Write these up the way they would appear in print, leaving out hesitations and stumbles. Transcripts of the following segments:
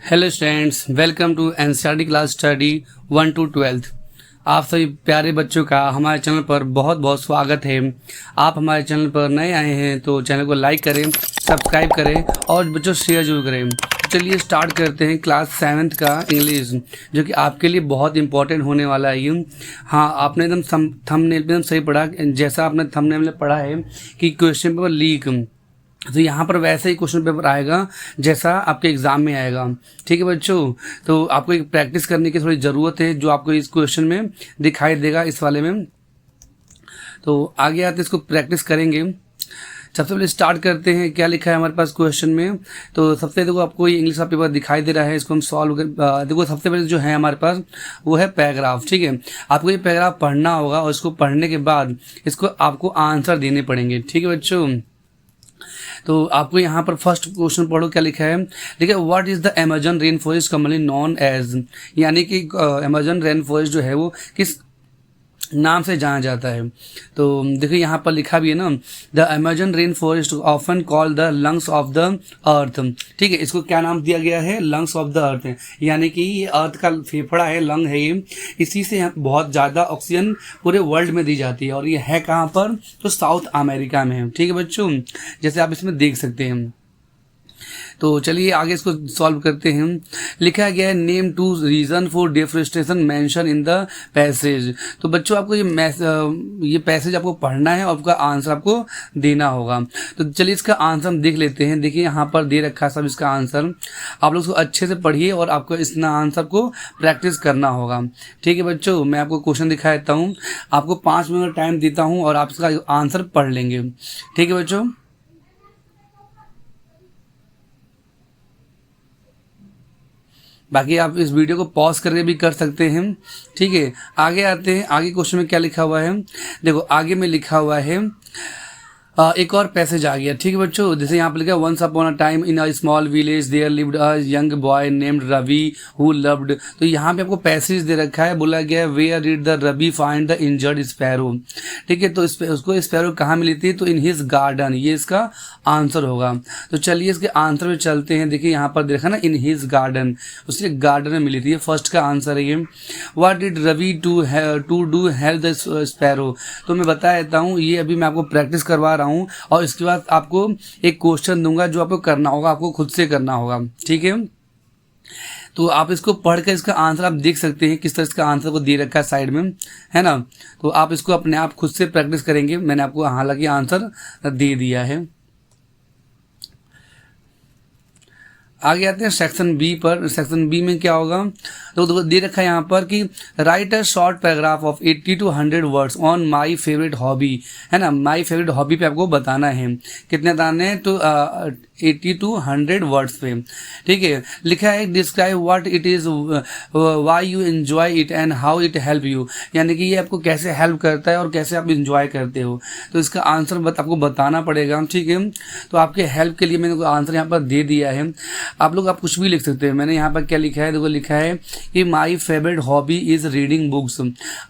Hello students, welcome to NCERT class study 1 to 12। आप सभी प्यारे बच्चों का हमारे चैनल पर बहुत बहुत स्वागत है। आप हमारे चैनल पर नए आए हैं तो चैनल को लाइक करें, सब्सक्राइब करें और बच्चों शेयर जरूर करें। चलिए स्टार्ट करते हैं क्लास 7th का इंग्लिश, जो कि आपके लिए बहुत इंपॉर्टेंट होने वाला है ये। हाँ, आपने एकदम थंबनेल पे एकदम सही पढ़ा। जैसा आपने थंबनेल में पढ़ा है कि क्वेश्चन पेपर लीक, तो यहाँ पर वैसे ही क्वेश्चन पेपर आएगा जैसा आपके एग्जाम में आएगा। ठीक है बच्चों, तो आपको एक प्रैक्टिस करने की थोड़ी ज़रूरत है जो आपको इस क्वेश्चन में दिखाई देगा, इस वाले में। तो आगे आते इसको प्रैक्टिस करेंगे। सबसे पहले स्टार्ट करते हैं क्या लिखा है हमारे पास क्वेश्चन में। तो सबसे देखो, आपको ये इंग्लिश का पेपर दिखाई दे रहा है, इसको हम सॉल्व कर। देखो सबसे पहले जो है हमारे पास वो है पैराग्राफ। ठीक है, आपको ये पैराग्राफ पढ़ना होगा और इसको पढ़ने के बाद इसको आपको आंसर देने पड़ेंगे। ठीक है बच्चों, तो आपको यहाँ पर फर्स्ट क्वेश्चन पढ़ो क्या लिखा है। देखिए, what is the Amazon rain forest commonly known as, यानी कि अमेजन रेन फॉरेस्ट जो है वो किस नाम से जाना जाता है। तो देखिए यहाँ पर लिखा भी है ना, the Amazon rain forest often called the lungs of the earth. ठीक है, इसको क्या नाम दिया गया है, लंग्स ऑफ द अर्थ, यानी कि ये अर्थ का फेफड़ा है, लंग है ये। इसी से बहुत ज़्यादा ऑक्सीजन पूरे वर्ल्ड में दी जाती है और ये है कहाँ पर, तो साउथ अमेरिका में है। ठीक है बच्चों, जैसे आप इसमें देख सकते हैं। तो चलिए आगे इसको सॉल्व करते हैं। लिखा गया है name 2 reason for deforestation mention in the passage. तो बच्चों आपको ये पैसेज आपको पढ़ना है और आपका आंसर आपको देना होगा। तो चलिए इसका आंसर हम देख लेते हैं। देखिए यहाँ पर दे रखा है सब इसका आंसर, आप लोग उसको अच्छे से पढ़िए और आपको इस आंसर को प्रैक्टिस करना होगा। ठीक है बच्चों, मैं आपको क्वेश्चन दिखा देता हूँ, आपको 5 मिनट टाइम देता हूँ और आप इसका आंसर पढ़ लेंगे। ठीक है बच्चों, बाकी आप इस वीडियो को पॉज करके भी कर सकते हैं। ठीक है, आगे आते हैं। आगे क्वेश्चन में क्या लिखा हुआ है, देखो आगे में लिखा हुआ है एक और पैसेज आ गया। ठीक है बच्चों, जैसे यहाँ पर लिखा है once upon a time in a small village there lived a young boy named Ravi who loved. तो यहाँ पे आपको पैसेज दे रखा है, बोला गया है where did the Ravi find the injured sparrow. ठीक है, तो उसको स्पैरो कहाँ मिली थी, तो इन हिज गार्डन, ये इसका आंसर होगा। तो चलिए इसके आंसर में चलते हैं। देखिए यहाँ पर देखा ना, इन हिज गार्डन, उसके गार्डन में मिली थी, ये फर्स्ट का आंसर है ये। What did Ravi to do help the sparrow. तो मैं बता देता हूँ, ये अभी मैं आपको प्रैक्टिस करवा रहा हूँ और इसके बाद आपको एक क्वेश्चन दूंगा जो आपको करना होगा, आपको खुद से करना होगा। ठीक है, तो आप इसको पढ़कर इसका आंसर आप देख सकते हैं किस तरह इसका आंसर को दे रखा है साइड में, है ना। तो आप इसको अपने आप खुद से प्रैक्टिस करेंगे। मैंने आपको हालांकि आंसर दे दिया है। आगे आते हैं सेक्शन बी पर। सेक्शन बी में क्या होगा, तो दे रखा है यहाँ पर कि right a short paragraph of 80 to 100 words on my favourite hobby, है ना। माई फेवरेट हॉबी पे आपको बताना है, कितने बताने हैं, तो 80 to 100 वर्ड्स पे। ठीक है, लिखा है describe what it is, why you enjoy it and how it help you, यानी कि ये आपको कैसे हेल्प करता है और कैसे आप इंजॉय करते हो। तो इसका आंसर आपको बताना पड़ेगा। ठीक है, तो आपके हेल्प के लिए मैंने आंसर यहाँ पर दे दिया है। आप लोग आप कुछ भी लिख सकते हैं। मैंने यहाँ पर क्या लिखा है, देखो लिखा है कि my favourite hobby is reading books,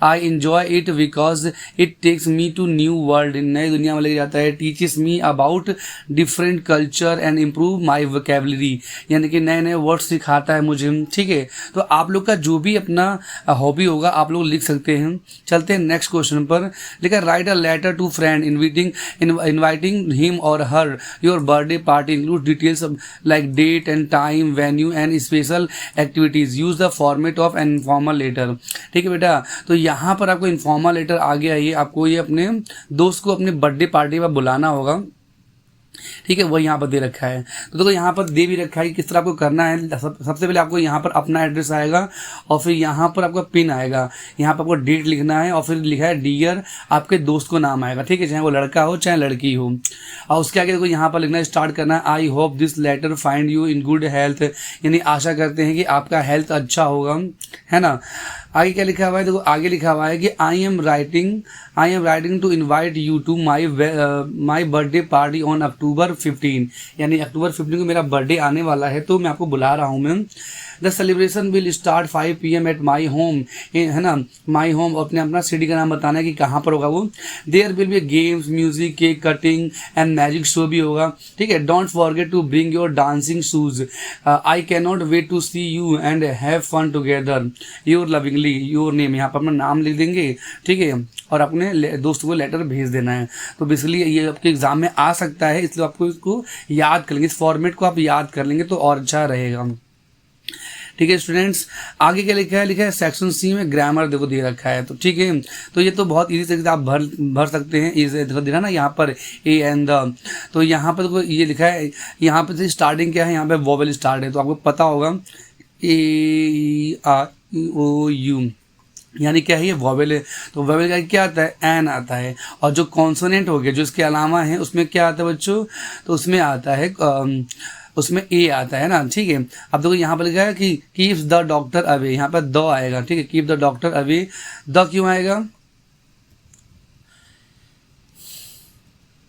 I enjoy it because it takes me to new world, नई दुनिया में ले जाता है। Teaches me about different culture and improve my vocabulary, यानी कि नए नए वर्ड सिखाता है मुझे। ठीक है, तो आप लोग का जो भी अपना हॉबी होगा आप लोग लिख सकते हैं। चलते हैं नेक्स्ट क्वेश्चन पर। लिखा write a letter to friend inviting him और her your birthday party, include details like date and time, venue and special activities, use the format of an informal letter. ठीक है बेटा, तो यहाँ पर आपको इन्फॉर्मल लेटर आ गया है, आपको ये अपने दोस्त को अपने बर्थडे पार्टी पर बुलाना होगा। ठीक है, वही यहाँ पर दे रखा है। तो देखो यहाँ पर दे भी रखा है कि किस तरह आपको करना है। सबसे पहले आपको यहाँ पर अपना एड्रेस आएगा और फिर यहाँ पर आपका पिन आएगा, यहाँ पर आपको डेट लिखना है और फिर लिखा है डियर, आपके दोस्त को नाम आएगा। ठीक है, चाहे वो लड़का हो चाहे लड़की हो। और उसके आगे देखो यहाँ पर लिखना स्टार्ट करना है I hope this letter find you in good health, यानी आशा करते हैं कि आपका हेल्थ अच्छा होगा, है ना। आगे क्या लिखा हुआ है, देखो आगे लिखा हुआ है कि I am writing to invite you to my birthday party on October 15, यानी October 15 को मेरा बर्थडे आने वाला है, तो मैं आपको बुला रहा हूँ ma'am. The celebration will start 5 PM at my home, है ना, माई होम, अपने अपना सिटी का नाम बताना है कि कहाँ पर होगा वो। There will be games, music, cake cutting and magic show भी होगा, ठीक है। Don't forget to bring your dancing shoes, I can not wait to see you and have fun together, your lovingly, your name, यहाँ पर अपना नाम लिख देंगे, ठीक है, और अपने दोस्त को लेटर भेज देना है। तो बेसिकली ये आपके एग्जाम में आ सकता है, इसलिए आपको इसको याद कर लेंगे, इस फॉर्मेट को आप याद कर लेंगे तो और अच्छा रहेगा, ठीक है स्टूडेंट्स। आगे क्या लिखा है, लिखा है सेक्शन सी में ग्रामर देखो दे रखा है, तो ठीक है, तो ये तो बहुत इजी तरीके से आप भर सकते हैं। इसे देखो देखा ना यहाँ पर ए एंड द, तो यहाँ पर देखो ये लिखा है, यहाँ पर स्टार्टिंग क्या है, यहाँ पे वोवेल स्टार्ट है, तो आपको पता होगा ए आई ओ यू, यानी क्या है ये वोवेल है, तो वोवेल का क्या आता है, एन आता है, और जो कॉन्सोनेंट हो गया जो इसके अलावा है उसमें क्या आता है बच्चों, तो उसमें आता है उसमें ए आता है ना, ठीक है। अब देखो यहाँ पर लिखा है कि कीप्स द डॉक्टर अवे, यहाँ पर द आएगा, ठीक है, keep the doctor away, the क्यों आएगा,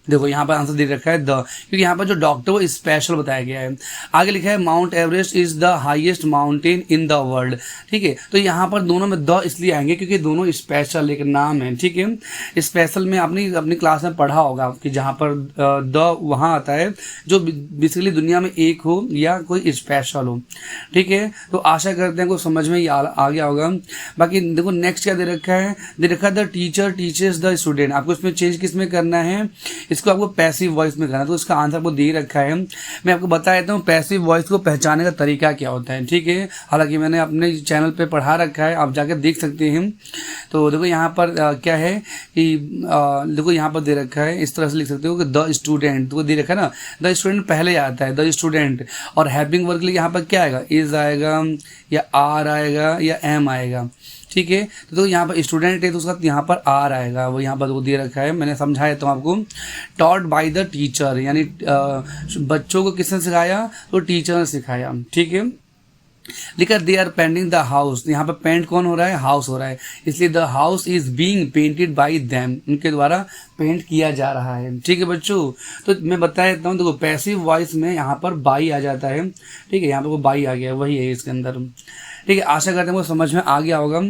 देखो यहाँ पर आंसर दे रखा है द, क्योंकि यहाँ पर जो डॉक्टर वो स्पेशल बताया गया है। आगे लिखा है mount Everest is the highest mountain in the world, ठीक है, तो यहाँ पर दोनों में द इसलिए आएंगे क्योंकि दोनों स्पेशल एक नाम है, ठीक है। स्पेशल में आपने अपनी क्लास में पढ़ा होगा कि जहाँ पर द वहाँ आता है जो बेसिकली दुनिया में एक हो या कोई स्पेशल हो, ठीक है। तो आशा करते हैं को समझ में आ गया होगा। बाकी देखो नेक्स्ट क्या दे रखा है, दे रखा है the teacher teachers the student, आपको इसमें चेंज किस में करना है, इसको आपको पैसिव वॉइस में करना है, तो इसका आंसर आपको दे रखा है। मैं आपको बता देता हूँ पैसिव वॉइस को पहचानने का तरीका क्या होता है, ठीक है, हालांकि मैंने अपने चैनल पे पढ़ा रखा है, आप जाकर देख सकते हैं। तो देखो यहाँ पर क्या है कि देखो यहाँ पर दे रखा है, इस तरह से लिख सकते हो कि द स्टूडेंट, तो दे रखा है ना, द स्टूडेंट पहले आता है, द स्टूडेंट, और हेल्पिंग वर्क के लिए यहाँ पर क्या आएगा, इज आएगा या आर आएगा या एम आएगा, ठीक है। तो यहाँ पर स्टूडेंट है तो उसका यहाँ पर आर आएगा, वो यहाँ पर वो दे रखा है, मैंने समझाया तो आपको। टॉट बाय द टीचर, यानी बच्चों को किसने सिखाया, तो टीचर ने सिखाया, ठीक है। लिखा they are painting the house, यहाँ पर पेंट कौन हो रहा है, हाउस हो रहा है, इसलिए the house is being painted bye them, उनके द्वारा पेंट किया जा रहा है, ठीक है बच्चों। तो मैं बता देता हूँ, देखो पैसिव वॉइस में यहाँ पर बाई आ जाता है, ठीक है, यहाँ पर वो बाई आ गया, वही है इसके अंदर, ठीक है। आशा करते हैं वो समझ में आ गया होगा।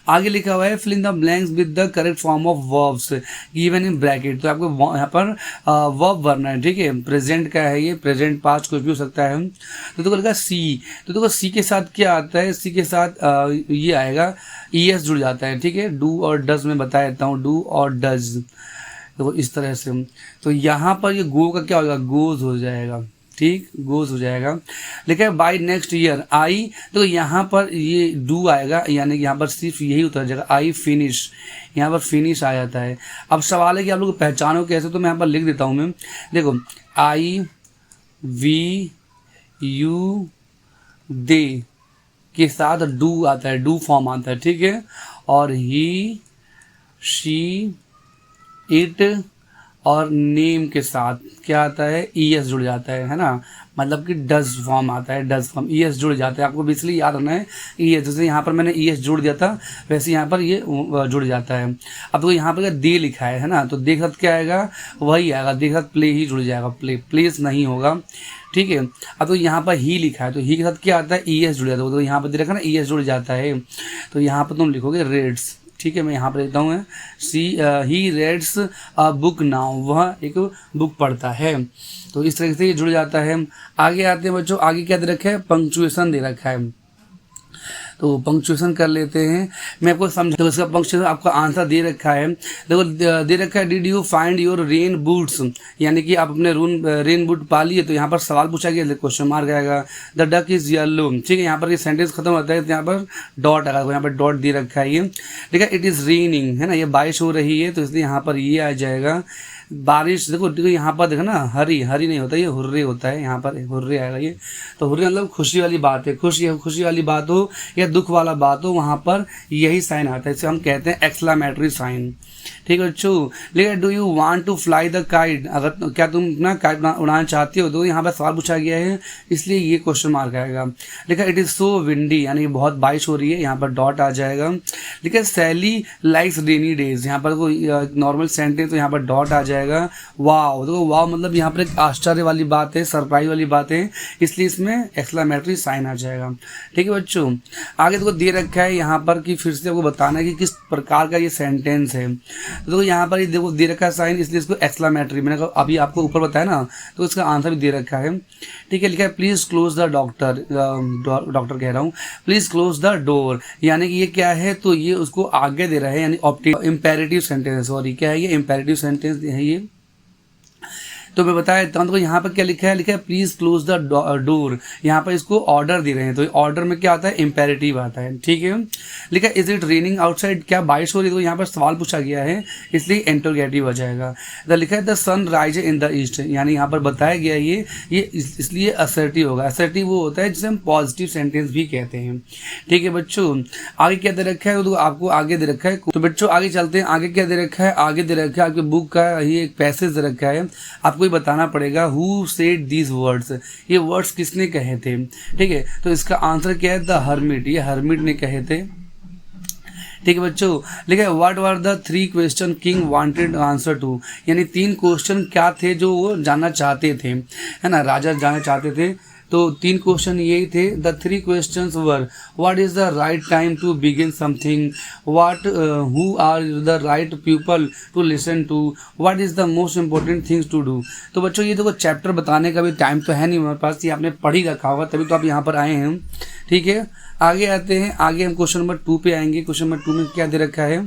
आगे लिखा हुआ है fill in the blanks with the correct form of verbs given in bracket, तो आपको यहाँ पर वर्ब भरना है, ठीक है। प्रेजेंट का है ये, प्रेजेंट पास्ट कुछ भी हो सकता है। तो देखो लिखा सी, तो देखो सी के साथ क्या आता है, सी के साथ ये आएगा ES जुड़ जाता है, ठीक है। डू और डज में बता देता हूँ, डू और डज, देखो इस तरह से। तो यहाँ पर ये गो का क्या होगा, गोज हो जाएगा, ठीक, गोज हो जाएगा। लिखा है बाय नेक्स्ट ईयर आई, तो यहाँ पर ये डू आएगा, यानी कि यहाँ पर सिर्फ यही उतर जाएगा, आई फिनिश, यहाँ पर फिनिश आ जाता है। अब सवाल है कि आप लोग पहचानो कैसे, तो मैं यहाँ पर लिख देता हूँ मैं, देखो आई वी यू दे के साथ डू आता है, डू फॉर्म आता है, ठीक है, और ही शी इट और नेम के साथ क्या आता है, ES जुड़ जाता है ना, मतलब कि डज फॉर्म आता है, डज फॉर्म ES जुड़ जाता है, आपको इसलिए याद रखना है ES, जैसे यहाँ पर मैंने ES जुड़ दिया था वैसे यहाँ पर ये जुड़ जाता है। अब तो यहाँ पर दे लिखा है ना, तो दे साथ क्या आएगा, वही आएगा, दे साथ प्ले ही जुड़ जाएगा, प्ले, प्लेस नहीं होगा, ठीक है। अब तो यहाँ पर ही लिखा है, तो ही के साथ क्या आता है, ES जुड़ जाता है, तो यहाँ पर दे रखा ना ES जुड़ जाता है, तो यहाँ पर तुम लिखोगे रेड्स, ठीक है। मैं यहाँ पर लिखता हूँ ही रेड्स अ बुक नाउ, वह एक बुक पढ़ता है, तो इस तरह से ये जुड़ जाता है। आगे आते हैं बच्चों, आगे क्या दे रखा है, पंक्चुएशन दे रखा है, तो पंक्चुएशन कर लेते हैं, मैं आपको समझा, तो इसका पंक्चुएशन आपका आंसर दे रखा है, देखो दे रखा है did you find your rain boots, यानी कि आप अपने रेन बूट पा लिए, तो यहाँ पर सवाल पूछा गया, क्वेश्चन मार्क आएगा। द डक इज येलो, ठीक है, यहाँ पर ये सेंटेंस खत्म होता है तो यहाँ पर डॉट आएगा, यहाँ पर डॉट दे रखा है ये, ठीक है। इट इज रेनिंग, है ना, ये बारिश हो रही है, तो इसलिए यहाँ पर ये आ जाएगा बारिश। देखो यहाँ पर देखो ना, हरी हरी नहीं होता, ये हुर्रे होता है, यहाँ पर हुर्रे आएगा ये, तो हुर्रे मतलब खुशी वाली बात है, खुशी वाली बात हो या दुख वाला बात हो, वहाँ पर यही साइन आता है, इसे हम कहते हैं एक्सक्लेमेटरी साइन, ठीक है बच्चों। लेकिन do you want to fly the kite, अगर क्या तुम ना काइट उड़ाना चाहते हो, तो यहाँ पर सवाल पूछा गया है, इसलिए ये क्वेश्चन मार्क आएगा। लेकिन इट इज़ सो विंडी, यानी बहुत बारिश हो रही है, यहाँ पर डॉट आ जाएगा। लेकिन सैली लाइक्स रेनी डेज, यहाँ पर कोई नॉर्मल सेंटेंस, तो यहाँ पर डॉट आ जाएगा। जाएगा वाव। देखो वाव मतलब यहाँ पर एक आश्चर्य वाली बात है, सरप्राइज वाली बात है, इसलिए इसमें एक्सक्लेमेटरी साइन आ जाएगा। ठीक है बच्चों, आगे देखो दे रखा है यहाँ पर कि फिर से आपको बताना है कि किस प्रकार का ये सेंटेंस है। तो देखो यहाँ पर ये देखो दे रखा है साइन, इसलिए इसको एक्सक्लेमेटरी, मैंने अभी आपको ऊपर बताया ना, तो इसका आंसर भी दे रखा है। ठीक है, लिखा है please close the doctor, doctor कह रहा हूँ, प्लीज क्लोज द डोर, यानी कि ये क्या है, तो ये उसको आगे दे रहा है, यानी इम्पेरेटिव सेंटेंस, सॉरी क्या है ये, इम्पेरेटिव सेंटेंस है ये। तो मैं बताया देता हूँ, तो यहाँ पर क्या लिखा है प्लीज क्लोज द डोर, यहाँ पर इसको ऑर्डर दे रहे हैं, तो ऑर्डर में क्या आता है, इम्पेरेटिव आता है। ठीक है, लिखा है इज इट रेनिंग आउटसाइड, क्या बारिश हो रही है, तो यहाँ पर सवाल पूछा गया है, इसलिए इंटरोगेटिव हो जाएगा। द लिखा है the sun rise in the east, यानी यहाँ पर बताया गया ये इसलिए असर्टिव होगा। असर्टिव वो होता है जिसे हम पॉजिटिव सेंटेंस भी कहते हैं। ठीक है बच्चों, आगे क्या दे रखा है, तो आपको आगे दे रखा है। तो बच्चों आगे चलते हैं, आगे क्या दे रखा है, आगे दे रखा है आपकी बुक का ये एक पैसेज दे रखा है, आपको बताना पड़ेगा हु सेड दीज वर्ड्स, ये वर्ड्स किसने कहे थे। ठीक है, तो इसका आंसर क्या है, द हर्मिट, ये हर्मिट ने कहे थे। ठीक है बच्चों, लिखा है what were the 3 question king wanted answer to, यानी 3 क्वेश्चन क्या थे जो वो जानना चाहते थे, है ना, राजा जानना चाहते थे। तो 3 क्वेश्चन यही थे। The 3 questions were what is the right time to begin something, what who are the right people to listen to, what is the most important things to do. तो बच्चों ये देखो चैप्टर बताने का भी टाइम तो है नहीं हमारे पास, ये आपने पढ़ ही रखा होगा, तभी तो आप यहाँ पर आए हैं। ठीक है, आगे आते हैं, आगे हम क्वेश्चन नंबर 2 पे आएंगे। क्वेश्चन नंबर 2 में क्या दे रखा है,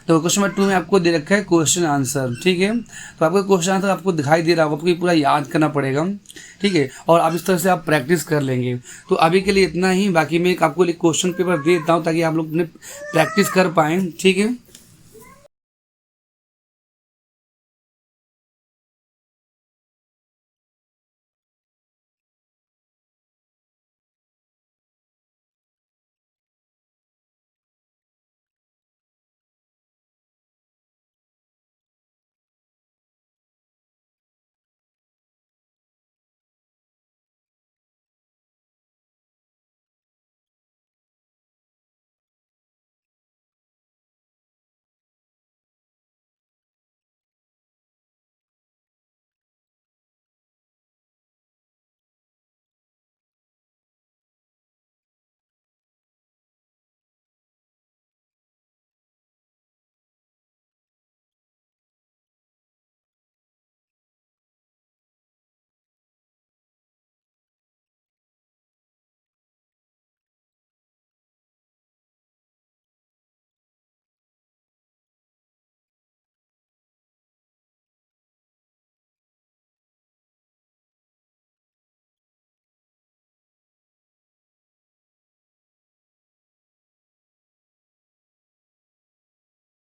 तो क्वेश्चन नंबर 2 में आपको दे रखा है क्वेश्चन आंसर। ठीक है, तो आपको क्वेश्चन आंसर आपको दिखाई दे रहा होगा, आपको पूरा याद करना पड़ेगा। ठीक है, और अब इस तरह से आप प्रैक्टिस कर लेंगे। तो अभी के लिए इतना ही, बाकी मैं आपको एक क्वेश्चन पेपर दे देता हूँ ताकि आप लोग अपने प्रैक्टिस कर पाएँ। ठीक है।